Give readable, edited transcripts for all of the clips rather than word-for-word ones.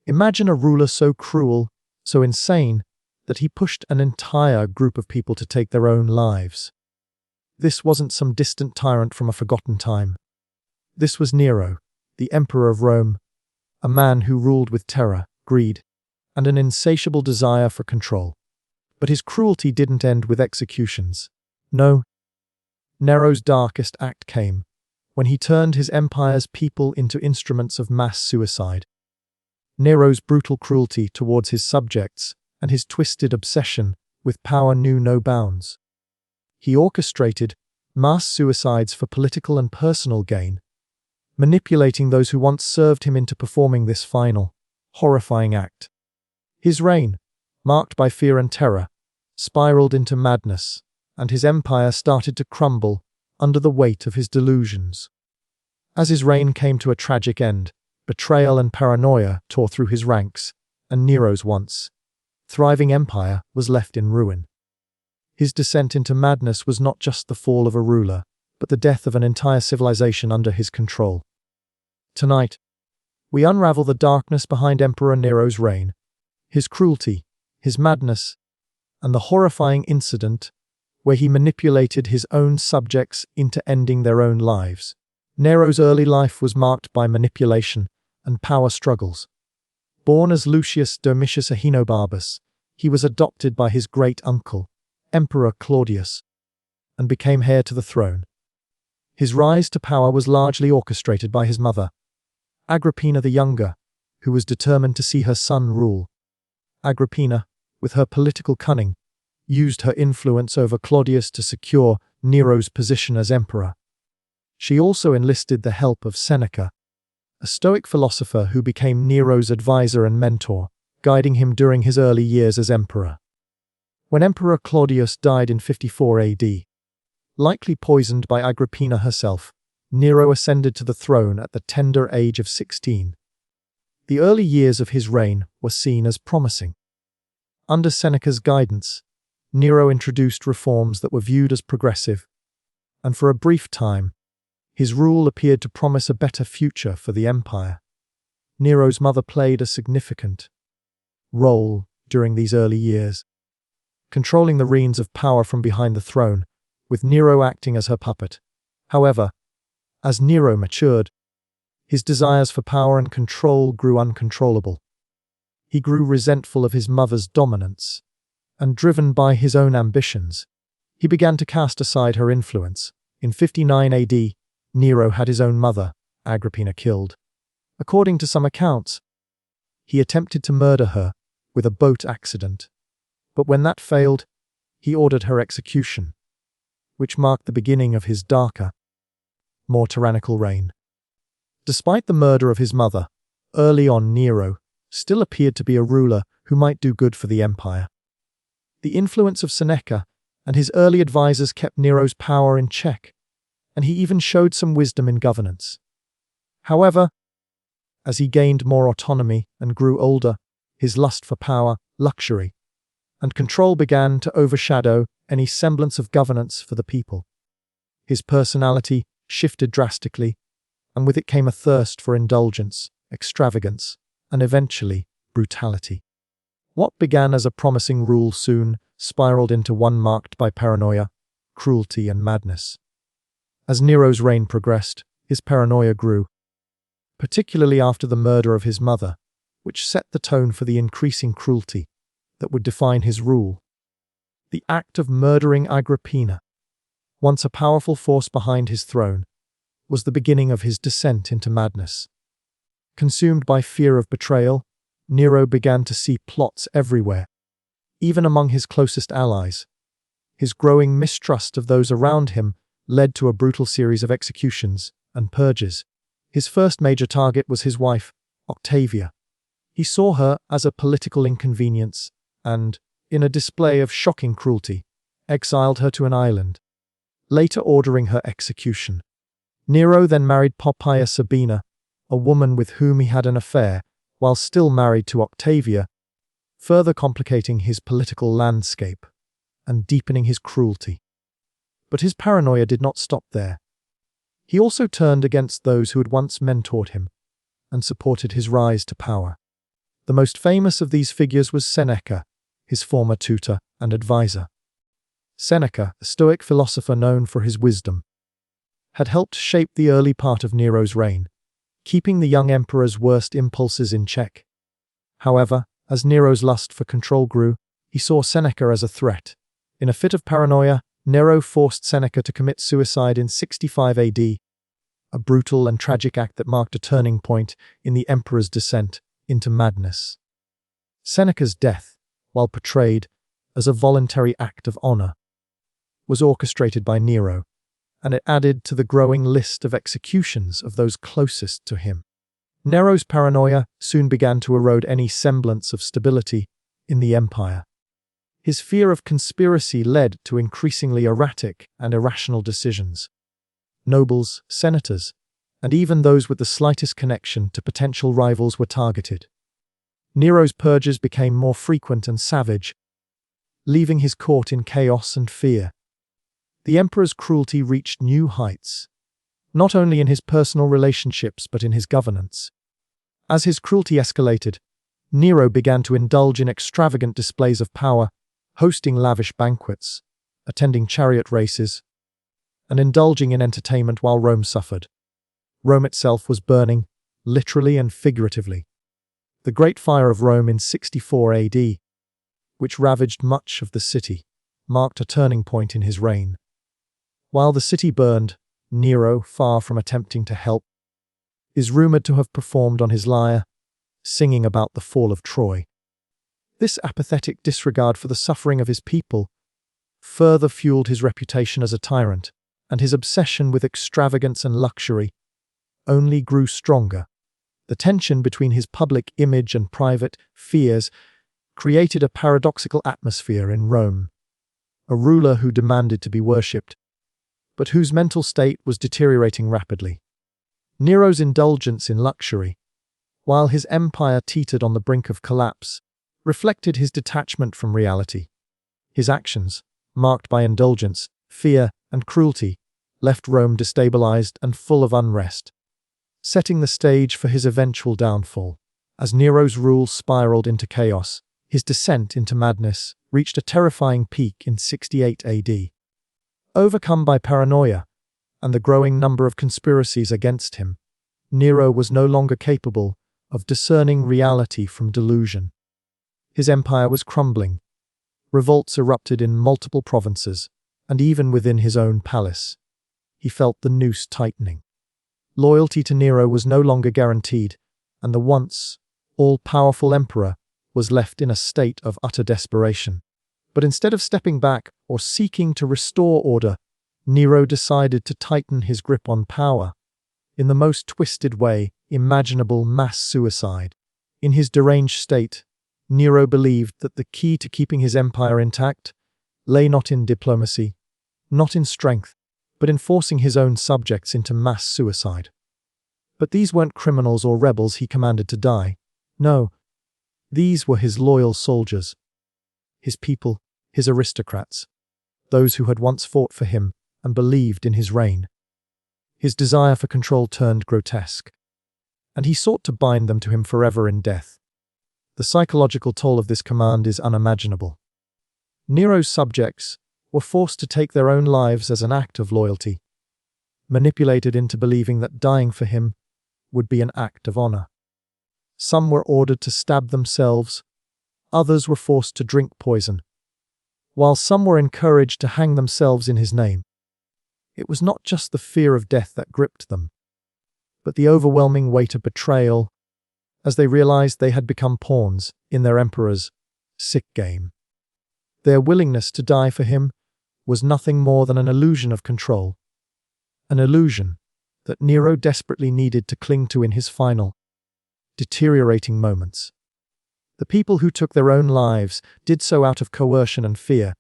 Imagine a ruler so cruel, so insane, that he pushed an entire group of people to take their own lives. This wasn't some distant tyrant from a forgotten time. This was Nero, the emperor of Rome, a man who ruled with terror, greed, and an insatiable desire for control. But his cruelty didn't end with executions. No. Nero's darkest act came when he turned his empire's people into instruments of mass suicide. Nero's brutal cruelty towards his subjects and his twisted obsession with power knew no bounds. He orchestrated mass suicides for political and personal gain, manipulating those who once served him into performing this final, horrifying act. His reign, marked by fear and terror, spiraled into madness, and his empire started to crumble under the weight of his delusions. As his reign came to a tragic end, betrayal and paranoia tore through his ranks, and Nero's once thriving empire was left in ruin. His descent into madness was not just the fall of a ruler, but the death of an entire civilization under his control. Tonight, we unravel the darkness behind Emperor Nero's reign, his cruelty, his madness, and the horrifying incident where he manipulated his own subjects into ending their own lives. Nero's early life was marked by manipulation and power struggles. Born as Lucius Domitius Ahenobarbus, he was adopted by his great-uncle, Emperor Claudius, and became heir to the throne. His rise to power was largely orchestrated by his mother, Agrippina the Younger, who was determined to see her son rule. Agrippina, with her political cunning, used her influence over Claudius to secure Nero's position as emperor. She also enlisted the help of Seneca, a Stoic philosopher who became Nero's advisor and mentor, guiding him during his early years as emperor. When Emperor Claudius died in 54 AD, likely poisoned by Agrippina herself, Nero ascended to the throne at the tender age of 16. The early years of his reign were seen as promising. Under Seneca's guidance, Nero introduced reforms that were viewed as progressive, and for a brief time, his rule appeared to promise a better future for the empire. Nero's mother played a significant role during these early years, controlling the reins of power from behind the throne, with Nero acting as her puppet. However, as Nero matured, his desires for power and control grew uncontrollable. He grew resentful of his mother's dominance, and driven by his own ambitions, he began to cast aside her influence. In 59 AD, Nero had his own mother, Agrippina, killed. According to some accounts, he attempted to murder her with a boat accident, but when that failed, he ordered her execution, which marked the beginning of his darker, more tyrannical reign. Despite the murder of his mother, early on Nero still appeared to be a ruler who might do good for the empire. The influence of Seneca and his early advisors kept Nero's power in check, and he even showed some wisdom in governance. However, as he gained more autonomy and grew older, his lust for power, luxury, and control began to overshadow any semblance of governance for the people. His personality shifted drastically, and with it came a thirst for indulgence, extravagance, and eventually brutality. What began as a promising rule soon spiraled into one marked by paranoia, cruelty, and madness. As Nero's reign progressed, his paranoia grew, particularly after the murder of his mother, which set the tone for the increasing cruelty that would define his rule. The act of murdering Agrippina, once a powerful force behind his throne, was the beginning of his descent into madness. Consumed by fear of betrayal, Nero began to see plots everywhere, even among his closest allies. His growing mistrust of those around him led to a brutal series of executions and purges. His first major target was his wife, Octavia. He saw her as a political inconvenience and, in a display of shocking cruelty, exiled her to an island, later ordering her execution. Nero then married Poppaea Sabina, a woman with whom he had an affair, while still married to Octavia, further complicating his political landscape and deepening his cruelty. But his paranoia did not stop there. He also turned against those who had once mentored him and supported his rise to power. The most famous of these figures was Seneca, his former tutor and advisor. Seneca, a Stoic philosopher known for his wisdom, had helped shape the early part of Nero's reign, keeping the young emperor's worst impulses in check. However, as Nero's lust for control grew, he saw Seneca as a threat. In a fit of paranoia, Nero forced Seneca to commit suicide in 65 AD, a brutal and tragic act that marked a turning point in the emperor's descent into madness. Seneca's death, while portrayed as a voluntary act of honor, was orchestrated by Nero, and it added to the growing list of executions of those closest to him. Nero's paranoia soon began to erode any semblance of stability in the empire. His fear of conspiracy led to increasingly erratic and irrational decisions. Nobles, senators, and even those with the slightest connection to potential rivals were targeted. Nero's purges became more frequent and savage, leaving his court in chaos and fear. The emperor's cruelty reached new heights, not only in his personal relationships but in his governance. As his cruelty escalated, Nero began to indulge in extravagant displays of power, hosting lavish banquets, attending chariot races, and indulging in entertainment while Rome suffered. Rome itself was burning, literally and figuratively. The Great Fire of Rome in 64 AD, which ravaged much of the city, marked a turning point in his reign. While the city burned, Nero, far from attempting to help, is rumored to have performed on his lyre, singing about the fall of Troy. This apathetic disregard for the suffering of his people further fueled his reputation as a tyrant, and his obsession with extravagance and luxury only grew stronger. The tension between his public image and private fears created a paradoxical atmosphere in Rome. A ruler who demanded to be worshipped, but whose mental state was deteriorating rapidly. Nero's indulgence in luxury, while his empire teetered on the brink of collapse, reflected his detachment from reality. His actions, marked by indulgence, fear, and cruelty, left Rome destabilized and full of unrest, setting the stage for his eventual downfall. As Nero's rule spiraled into chaos, his descent into madness reached a terrifying peak in 68 AD. Overcome by paranoia and the growing number of conspiracies against him, Nero was no longer capable of discerning reality from delusion. His empire was crumbling. Revolts erupted in multiple provinces, and even within his own palace. He felt the noose tightening. Loyalty to Nero was no longer guaranteed, and the once all-powerful emperor was left in a state of utter desperation. But instead of stepping back or seeking to restore order, Nero decided to tighten his grip on power. In the most twisted way imaginable, mass suicide. In his deranged state, Nero believed that the key to keeping his empire intact lay not in diplomacy, not in strength, but in forcing his own subjects into mass suicide. But these weren't criminals or rebels he commanded to die. No, these were his loyal soldiers, his people, his aristocrats, those who had once fought for him and believed in his reign. His desire for control turned grotesque, and he sought to bind them to him forever in death. The psychological toll of this command is unimaginable. Nero's subjects were forced to take their own lives as an act of loyalty, manipulated into believing that dying for him would be an act of honor. Some were ordered to stab themselves, others were forced to drink poison, while some were encouraged to hang themselves in his name. It was not just the fear of death that gripped them, but the overwhelming weight of betrayal as they realized they had become pawns in their emperor's sick game. Their willingness to die for him was nothing more than an illusion of control, an illusion that Nero desperately needed to cling to in his final, deteriorating moments. The people who took their own lives did so out of coercion and fear,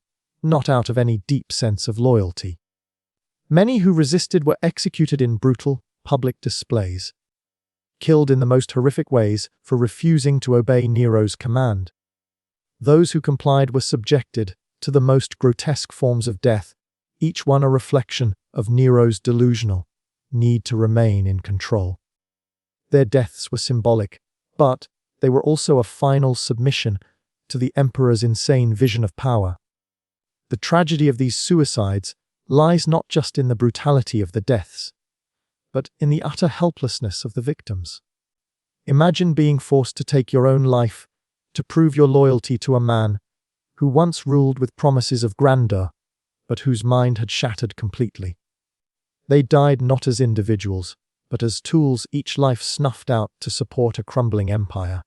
not out of any deep sense of loyalty. Many who resisted were executed in brutal, public displays, killed in the most horrific ways for refusing to obey Nero's command. Those who complied were subjected to the most grotesque forms of death, each one a reflection of Nero's delusional need to remain in control. Their deaths were symbolic, but they were also a final submission to the emperor's insane vision of power. The tragedy of these suicides lies not just in the brutality of the deaths, but in the utter helplessness of the victims. Imagine being forced to take your own life to prove your loyalty to a man who once ruled with promises of grandeur, but whose mind had shattered completely. They died not as individuals, but as tools each life snuffed out to support a crumbling empire.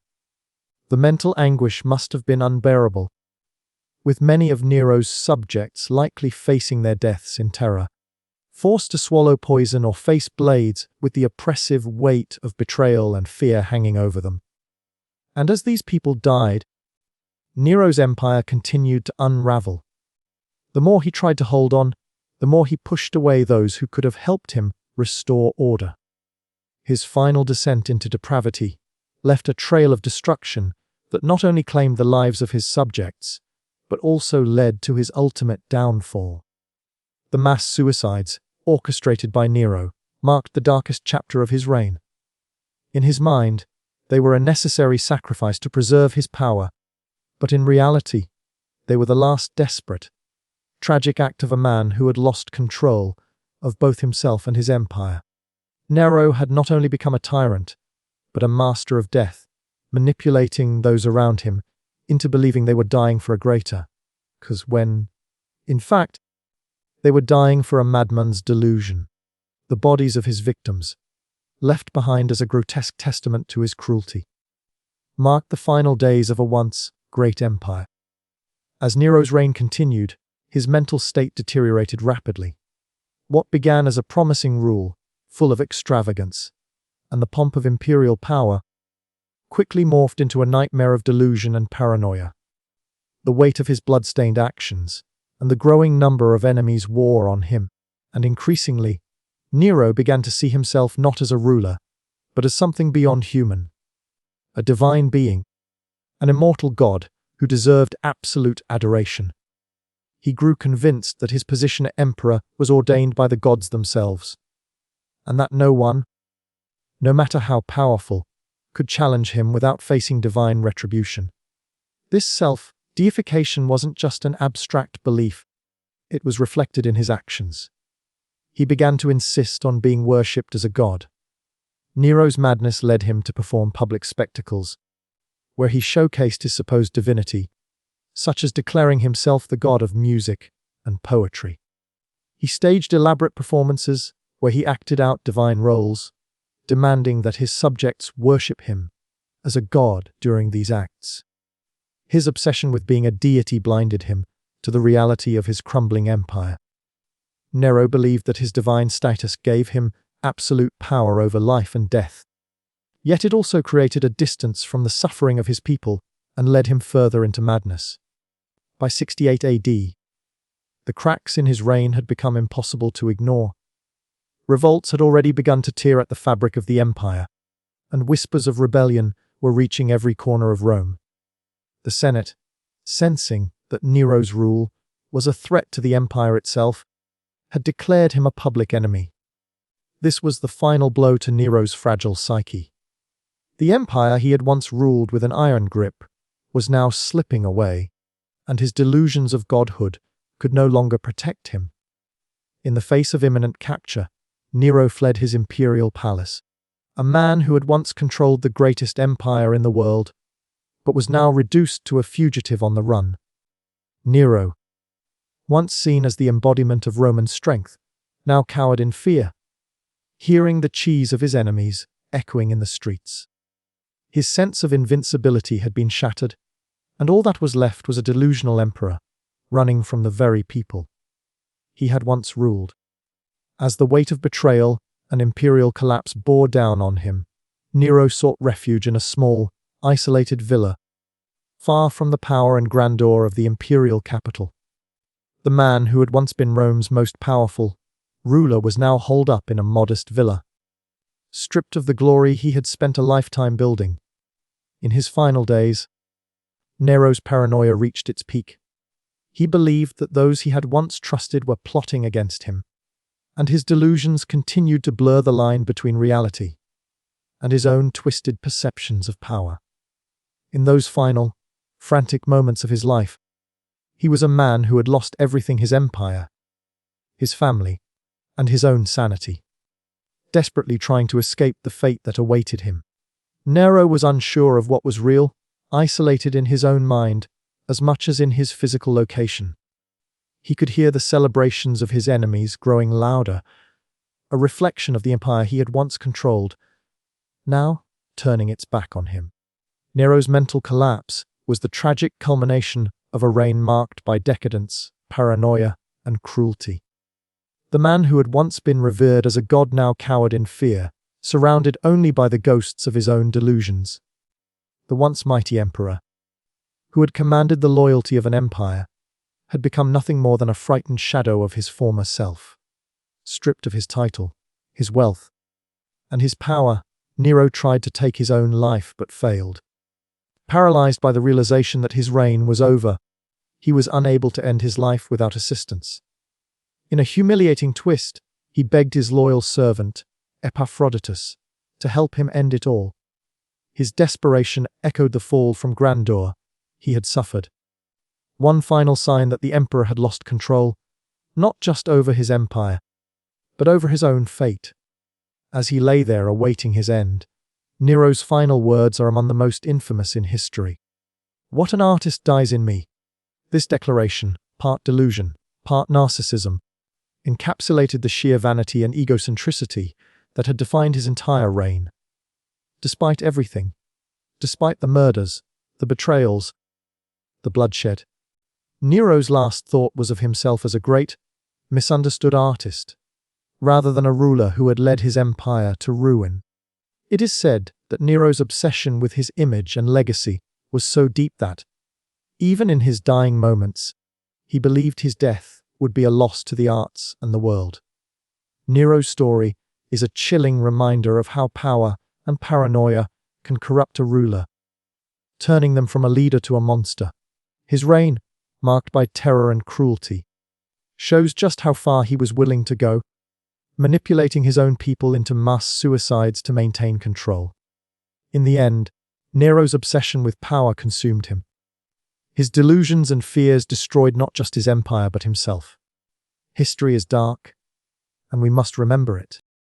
The mental anguish must have been unbearable, with many of Nero's subjects likely facing their deaths in terror, forced to swallow poison or face blades with the oppressive weight of betrayal and fear hanging over them. And as these people died, Nero's empire continued to unravel. The more he tried to hold on, the more he pushed away those who could have helped him restore order. His final descent into depravity left a trail of destruction that not only claimed the lives of his subjects, but also led to his ultimate downfall. The mass suicides, orchestrated by Nero, marked the darkest chapter of his reign. In his mind, they were a necessary sacrifice to preserve his power, but in reality, they were the last desperate, tragic act of a man who had lost control of both himself and his empire. Nero had not only become a tyrant, but a master of death, manipulating those around him into believing they were dying for a greater cause when, in fact, they were dying for a madman's delusion. The bodies of his victims, left behind as a grotesque testament to his cruelty, marked the final days of a once great empire. As Nero's reign continued, his mental state deteriorated rapidly. What began as a promising rule, full of extravagance and the pomp of imperial power, quickly morphed into a nightmare of delusion and paranoia. The weight of his blood-stained actions and the growing number of enemies wore on him, and increasingly, Nero began to see himself not as a ruler, but as something beyond human. A divine being, an immortal god who deserved absolute adoration. He grew convinced that his position as emperor was ordained by the gods themselves, and that no one, no matter how powerful, could challenge him without facing divine retribution. This self-deification wasn't just an abstract belief, it was reflected in his actions. He began to insist on being worshipped as a god. Nero's madness led him to perform public spectacles, where he showcased his supposed divinity, such as declaring himself the god of music and poetry. He staged elaborate performances where he acted out divine roles, demanding that his subjects worship him as a god during these acts. His obsession with being a deity blinded him to the reality of his crumbling empire. Nero believed that his divine status gave him absolute power over life and death. Yet it also created a distance from the suffering of his people and led him further into madness. By 68 AD, the cracks in his reign had become impossible to ignore. Revolts had already begun to tear at the fabric of the empire, and whispers of rebellion were reaching every corner of Rome. The Senate, sensing that Nero's rule was a threat to the empire itself, had declared him a public enemy. This was the final blow to Nero's fragile psyche. The empire he had once ruled with an iron grip was now slipping away, and his delusions of godhood could no longer protect him. In the face of imminent capture, Nero fled his imperial palace, a man who had once controlled the greatest empire in the world, but was now reduced to a fugitive on the run. Nero, once seen as the embodiment of Roman strength, now cowered in fear, hearing the cheers of his enemies echoing in the streets. His sense of invincibility had been shattered, and all that was left was a delusional emperor, running from the very people he had once ruled. As the weight of betrayal and imperial collapse bore down on him, Nero sought refuge in a small, isolated villa, far from the power and grandeur of the imperial capital. The man who had once been Rome's most powerful ruler was now holed up in a modest villa, stripped of the glory he had spent a lifetime building. In his final days, Nero's paranoia reached its peak. He believed that those he had once trusted were plotting against him, and his delusions continued to blur the line between reality and his own twisted perceptions of power. In those final, frantic moments of his life, he was a man who had lost everything: his empire, his family, and his own sanity, desperately trying to escape the fate that awaited him. Nero was unsure of what was real, isolated in his own mind as much as in his physical location. He could hear the celebrations of his enemies growing louder, a reflection of the empire he had once controlled, now turning its back on him. Nero's mental collapse was the tragic culmination of a reign marked by decadence, paranoia, and cruelty. The man who had once been revered as a god now cowered in fear, surrounded only by the ghosts of his own delusions. The once mighty emperor, who had commanded the loyalty of an empire, had become nothing more than a frightened shadow of his former self. Stripped of his title, his wealth, and his power, Nero tried to take his own life but failed. Paralyzed by the realization that his reign was over, he was unable to end his life without assistance. In a humiliating twist, he begged his loyal servant, Epaphroditus, to help him end it all. His desperation echoed the fall from grandeur he had suffered. One final sign that the emperor had lost control, not just over his empire, but over his own fate. As he lay there awaiting his end, Nero's final words are among the most infamous in history. "What an artist dies in me." This declaration, part delusion, part narcissism, encapsulated the sheer vanity and egocentricity that had defined his entire reign. Despite everything, despite the murders, the betrayals, the bloodshed, Nero's last thought was of himself as a great, misunderstood artist, rather than a ruler who had led his empire to ruin. It is said that Nero's obsession with his image and legacy was so deep that, even in his dying moments, he believed his death would be a loss to the arts and the world. Nero's story is a chilling reminder of how power and paranoia can corrupt a ruler, turning them from a leader to a monster. His reign, marked by terror and cruelty, shows just how far he was willing to go, manipulating his own people into mass suicides to maintain control. In the end, Nero's obsession with power consumed him. His delusions and fears destroyed not just his empire but himself. History is dark, and we must remember it.